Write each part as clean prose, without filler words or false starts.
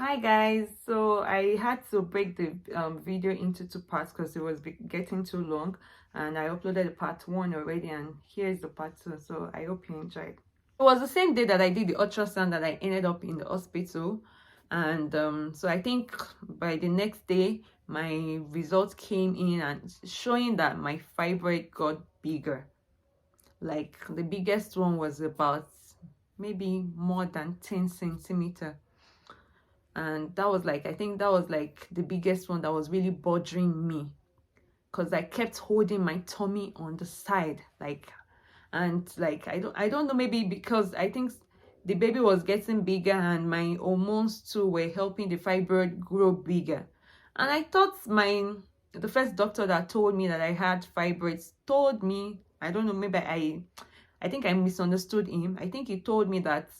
Hi guys, so I had to break the video into two parts because it was getting too long, and I uploaded the part one already, and here's the part two. So I hope you enjoyed. It was the same day that I did the ultrasound that I ended up in the hospital, and so I think by the next day my results came in and showing that my fibroid got bigger. Like the biggest one was about maybe more than 10 centimeter, and that was like, I think that was like the biggest one that was really bothering me, because I kept holding my tummy on the side, like, and like I don't know, maybe because I think the baby was getting bigger and my hormones too were helping the fibroid grow bigger. And I thought the first doctor that told me that I had fibroids told me, I don't know, maybe I think I misunderstood him. I think he told me that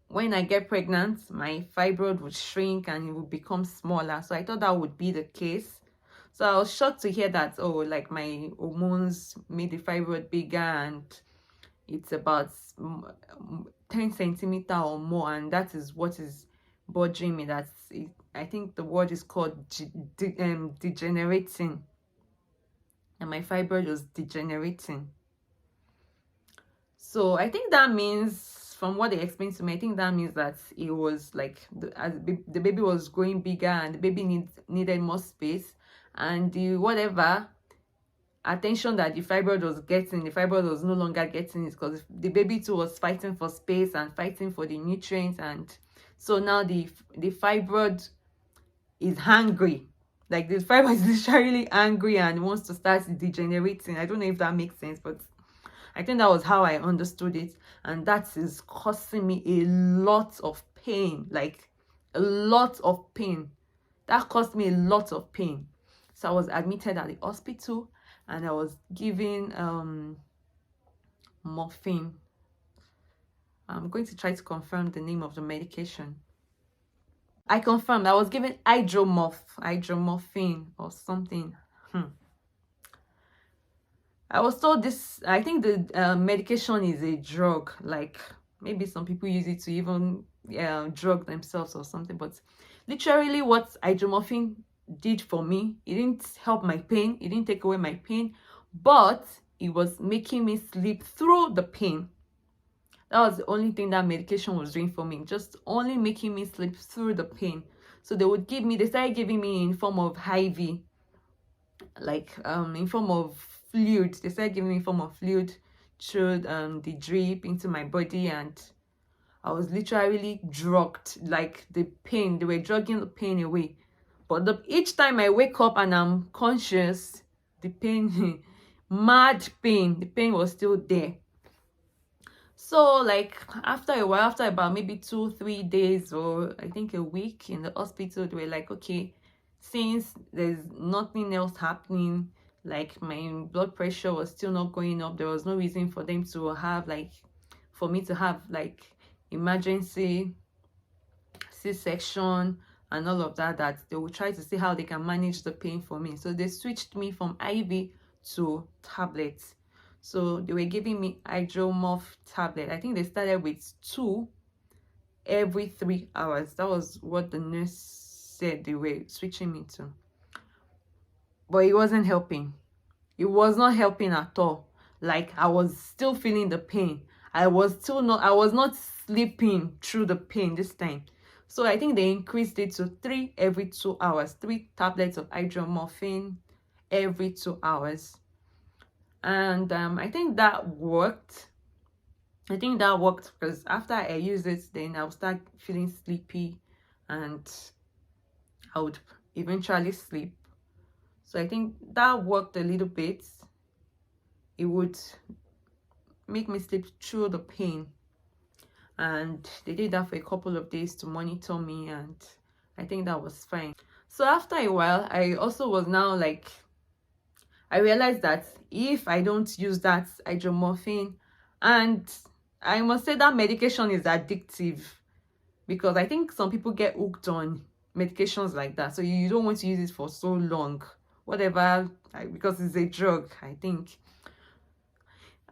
when I get pregnant, my fibroid would shrink and it would become smaller. So I thought that would be the case. So I was shocked to hear that, oh, like my hormones made the fibroid bigger and it's about 10 centimeter or more. And that is what is bothering me. I think the word is called degenerating. And my fibroid was degenerating. So I think that means, from what they explained to me, I think that means that it was like as the baby was growing bigger and the baby needed more space, and the whatever attention that the fibroid was getting, the fibroid was no longer getting it, because the baby too was fighting for space and fighting for the nutrients. And so now the fibroid is hungry. Like the fibroid is literally angry and wants to start degenerating. I don't know if that makes sense, but I think that was how I understood it. And that is causing me a lot of pain, like a lot of pain. That caused me a lot of pain. So I was admitted at the hospital and I was given morphine. I'm going to try to confirm the name of the medication. I confirmed I was given hydromorphine or something. I was told this, I think the medication is a drug, like maybe some people use it to even drug themselves or something, but literally what hydromorphine did for me, it didn't help my pain, it didn't take away my pain, but it was making me sleep through the pain. That was the only thing that medication was doing for me, just only making me sleep through the pain. So they started giving me in form of IV, like in form of fluid. They started giving me in form of fluid through the drip into my body, and I was literally drugged. Like the pain, they were drugging the pain away. But each time I wake up and I'm conscious, the pain, mad pain, the pain was still there. So like after a while, after about maybe 2-3 days, or I think a week in the hospital, they were like, okay, since there's nothing else happening, like my blood pressure was still not going up, there was no reason for them to have for me to have emergency C-section and all of that they will try to see how they can manage the pain for me. So they switched me from IV to tablets. So they were giving me hydromorph tablet. I think they started with 2 every 3 hours. That was what the nurse said they were switching me to. But it wasn't helping. It was not helping at all. Like I was still feeling the pain. I was not sleeping through the pain this time. So I think they increased it to 3 every 2 hours. 3 tablets of hydromorphine every 2 hours. And I think that worked. I think that worked because after I used it, then I would start feeling sleepy and I would eventually sleep. So I think that worked a little bit. It would make me sleep through the pain. And they did that for a couple of days to monitor me, and I think that was fine. So after a while, I also was now like, I realized that if I don't use that hydromorphine, and I must say that medication is addictive, because I think some people get hooked on medications like that. So you don't want to use it for so long, whatever, because it's a drug, I think.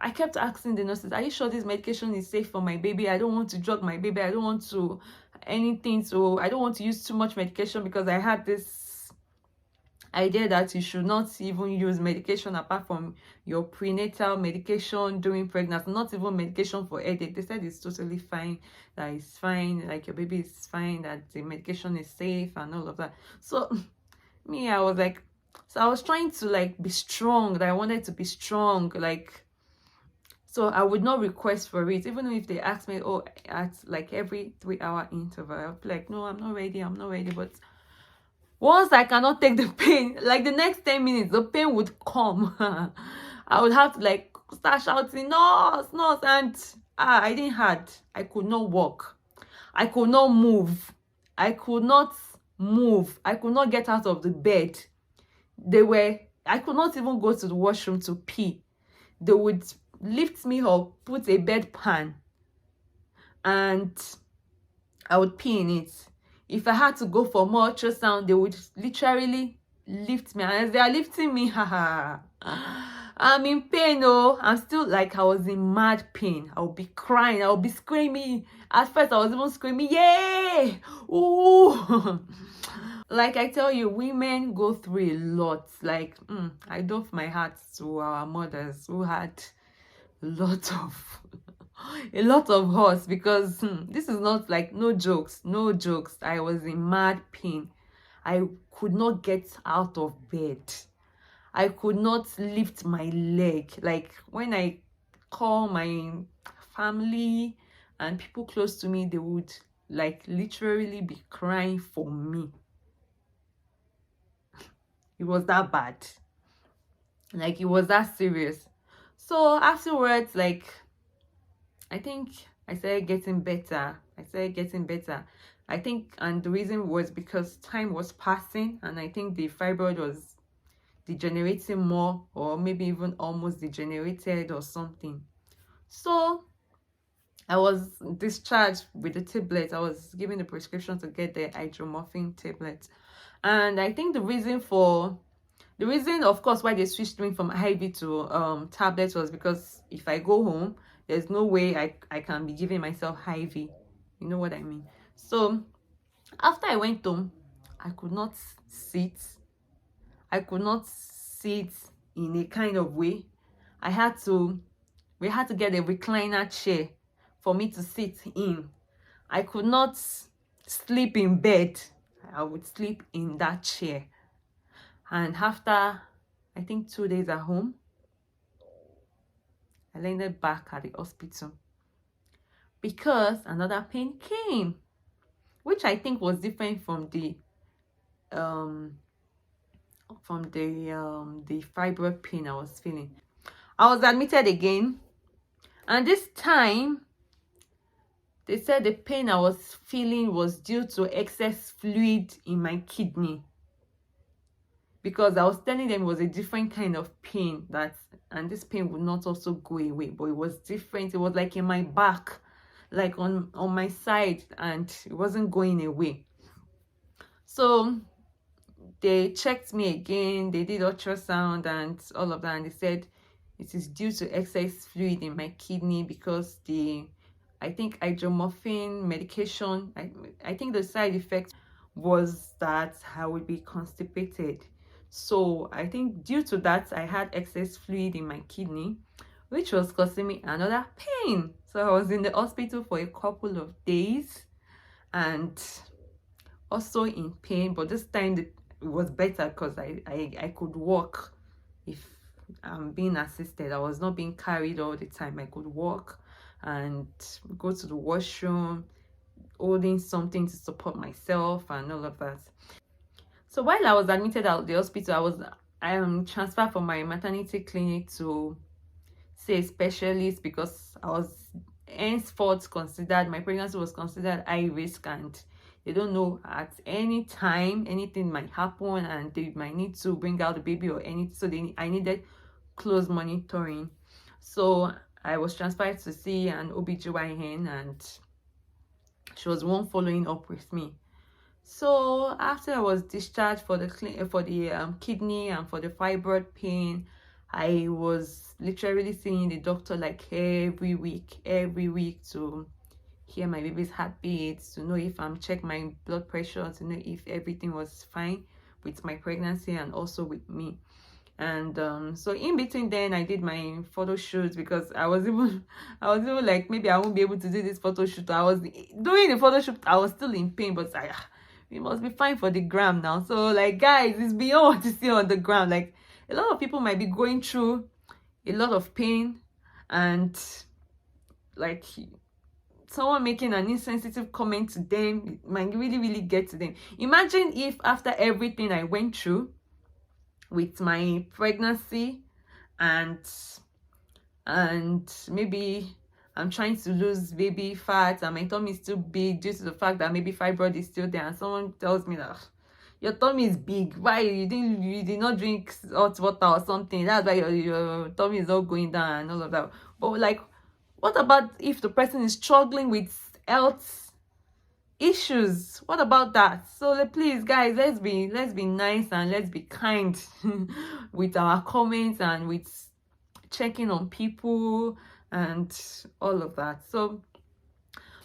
I kept asking the nurses, are you sure this medication is safe for my baby? I don't want to drug my baby. I don't want to anything. So I don't want to use too much medication, because I had this idea that you should not even use medication apart from your prenatal medication during pregnancy, not even medication for headache. They said it's totally fine, that it's fine, like your baby is fine, that the medication is safe and all of that. So me, I was like, so I was trying to like be strong, that I wanted to be strong, like, so I would not request for it, even if they asked me, oh, at like every 3-hour interval, I'll be like, no, I'm not ready. But once I cannot take the pain, like the next 10 minutes, the pain would come. I would have to like start shouting, nurse, nurse, and I didn't had. I could not walk. I could not move. I could not get out of the bed. I could not even go to the washroom to pee. They would lift me up, put a bedpan, and I would pee in it. If I had to go for more ultrasound, they would literally lift me. And as they are lifting me, I'm in pain. Oh, I'm still like, I was in mad pain. I would be crying. I would be screaming. At first, I was even screaming, yay! Ooh! Like I tell you, women go through a lot. Like, I doff my hat to our mothers who had a lot of horse, because this is not like, no jokes. I was in mad pain. I could not get out of bed. I could not lift my leg. Like, when I call my family and people close to me, they would like literally be crying for me. It was that bad. Like, it was that serious. So afterwards, like, I think I started getting better. I think, and the reason was because time was passing, and I think the fibroid was degenerating more, or maybe even almost degenerated or something. So I was discharged with the tablet. I was given the prescription to get the hydromorphine tablet. And I think the reason, of course, why they switched me from IV to tablets was because if I go home, there's no way I can be giving myself IV. You know what I mean? So after I went home, I could not sit. In a kind of way. We had to get a recliner chair for me to sit in. I could not sleep in bed. I would sleep in that chair. And after, I think, 2 days at home, I landed back at the hospital because another pain came, which I think was different from the fibroid pain I was feeling. I was admitted again, and this time they said the pain I was feeling was due to excess fluid in my kidney, because I was telling them it was a different kind of pain, and this pain would not also go away, but it was different. It was like in my back, like on my side, and it wasn't going away. So they checked me again, they did ultrasound and all of that, and they said it is due to excess fluid in my kidney, because I think hydromorphine medication, I think the side effect was that I would be constipated. So I think due to that, I had excess fluid in my kidney, which was causing me another pain. So I was in the hospital for a couple of days and also in pain, but this time it was better because I could walk. If I'm being assisted, I was not being carried all the time. I could walk and go to the washroom, holding something to support myself and all of that. So while I was admitted at the hospital, I was transferred from my maternity clinic to say a specialist, because I was henceforth considered, my pregnancy was considered high risk, and they don't know at any time anything might happen and they might need to bring out the baby or anything. So I needed close monitoring. So I was transferred to see an OBGYN, and she was one following up with me. So after I was discharged for the kidney and for the fibroid pain, I was literally seeing the doctor like every week to hear my baby's heartbeat, to know if I'm check my blood pressure, to know if everything was fine with my pregnancy and also with me. And so in between then I did my photo shoot, because I was even like, maybe I won't be able to do this photo shoot. I was doing the photo shoot, I was still in pain, but it must be fine for the gram now. So like, guys, it's beyond what you see on the gram. Like, a lot of people might be going through a lot of pain, and like someone making an insensitive comment to them, it might really get to them. Imagine if after everything I went through with my pregnancy, and maybe I'm trying to lose baby fat and my tummy is still big due to the fact that maybe fibroid is still there, and someone tells me that your tummy is big, why you did not drink hot water or something, that's why your tummy is not going down and all of that. But like, what about if the person is struggling with health issues? What about that? So please, guys, let's be nice and let's be kind with our comments and with checking on people and all of that. So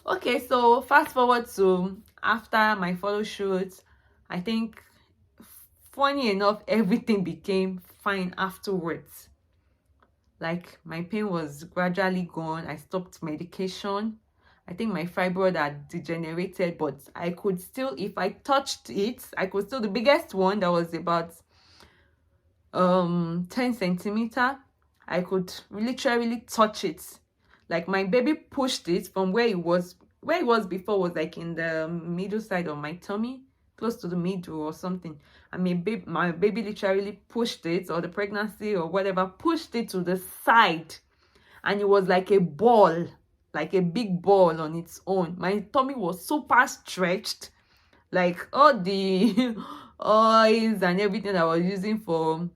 okay, so fast forward to after my photo shoot. I think, funny enough, everything became fine afterwards. Like, my pain was gradually gone. I stopped medication. I think my fibroid had degenerated, but I could still, if I touched it, I could still, the biggest one that was about 10 centimeter, I could literally touch it. Like, my baby pushed it from where it was before, was like in the middle side of my tummy, close to the middle or something. I mean, my baby literally pushed it, or the pregnancy or whatever pushed it to the side, and it was like a ball, like a big ball on its own. My tummy was super stretched, like all the oils and everything I was using for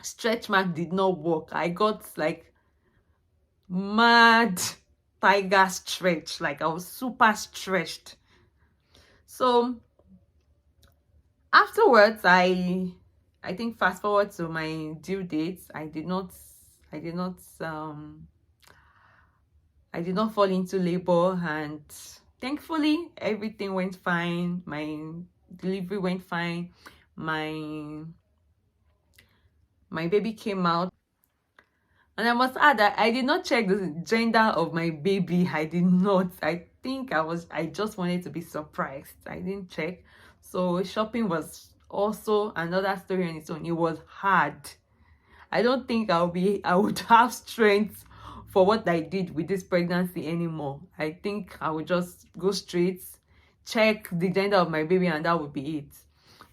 stretch mark did not work. I got like mad tiger stretch, like I was super stretched. So afterwards, I think, fast forward to my due dates, I did not fall into labor, and thankfully everything went fine. My delivery went fine. My baby came out, and I must add that I did not check the gender of my baby. I did not. I think I just wanted to be surprised. I didn't check. So shopping was also another story on its own. It was hard. I don't think I would have strength for what I did with this pregnancy anymore. I think I would just go straight, check the gender of my baby, and that would be it.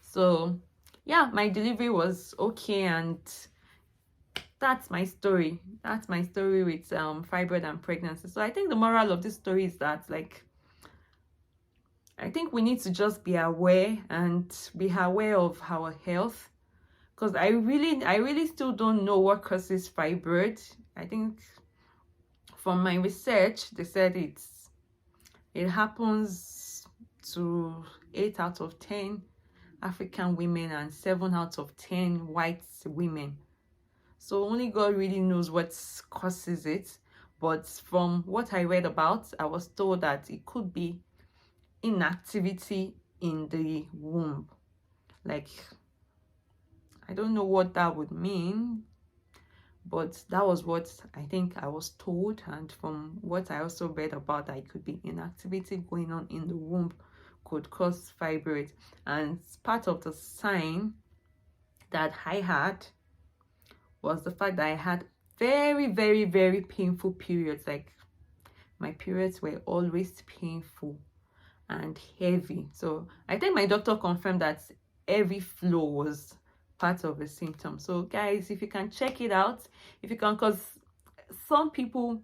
So yeah, my delivery was okay, and that's my story. That's my story with fibroid and pregnancy. So I think the moral of this story is that, like, I think we need to just be aware of our health, because I really still don't know what causes fibroid. I think from my research, they said it happens to 8 out of 10 African women and 7 out of 10 white women. So only God really knows what causes it. But from what I read about, I was told that it could be inactivity in the womb. Like, I don't know what that would mean, but that was what I think I was told. And from what I also read about, that it could be inactivity going on in the womb could cause fibroid. And part of the sign that I had was the fact that I had very painful periods. Like, my periods were always painful and heavy. So I think my doctor confirmed that heavy flow was part of the symptom. So guys, if you can check it out, if you can, because some people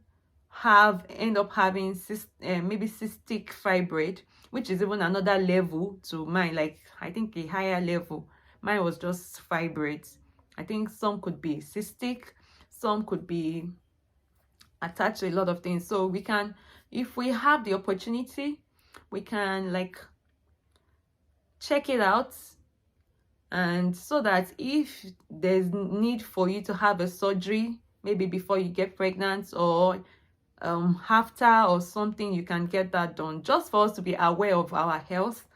end up having maybe cystic fibroid, which is even another level to mine. Like, I think a higher level. Mine was just fibroids. I think some could be cystic, some could be attached to a lot of things. So we can, if we have the opportunity, we can like check it out, and so that if there's need for you to have a surgery, maybe before you get pregnant, or after or something, you can get that done, just for us to be aware of our health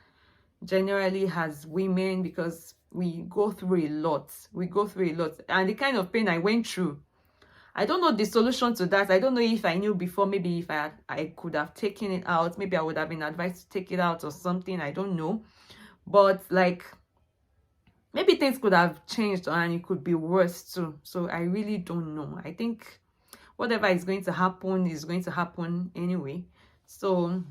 generally as women, because we go through a lot. And the kind of pain I went through, I don't know the solution to that. I don't know if I knew before. Maybe if I could have taken it out, maybe I would have been advised to take it out or something. I don't know. But like, maybe things could have changed and it could be worse too. So I really don't know. I think whatever is going to happen is going to happen anyway. So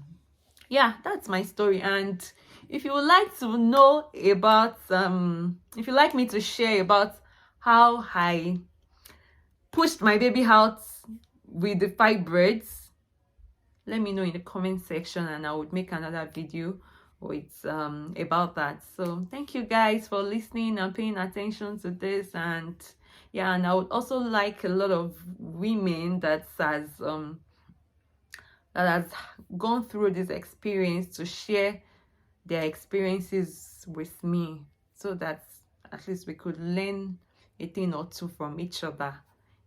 yeah, that's my story. And if you would like to know about if you like me to share about how I pushed my baby out with the fibroids, let me know in the comment section and I would make another video with about that. So thank you guys for listening and paying attention to this. And yeah, and I would also like a lot of women that has gone through this experience to share their experiences with me, so that at least we could learn a thing or two from each other.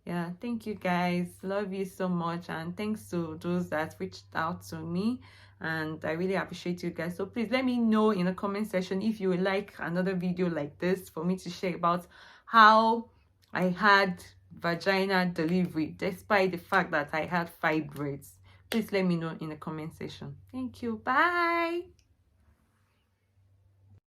Yeah, thank you guys, love you so much, and thanks to those that reached out to me, and I really appreciate you guys. So please let me know in the comment section if you would like another video like this for me to share about how I had vaginal delivery despite the fact that I had fibroids. Please let me know in the comment section. Thank you. Bye.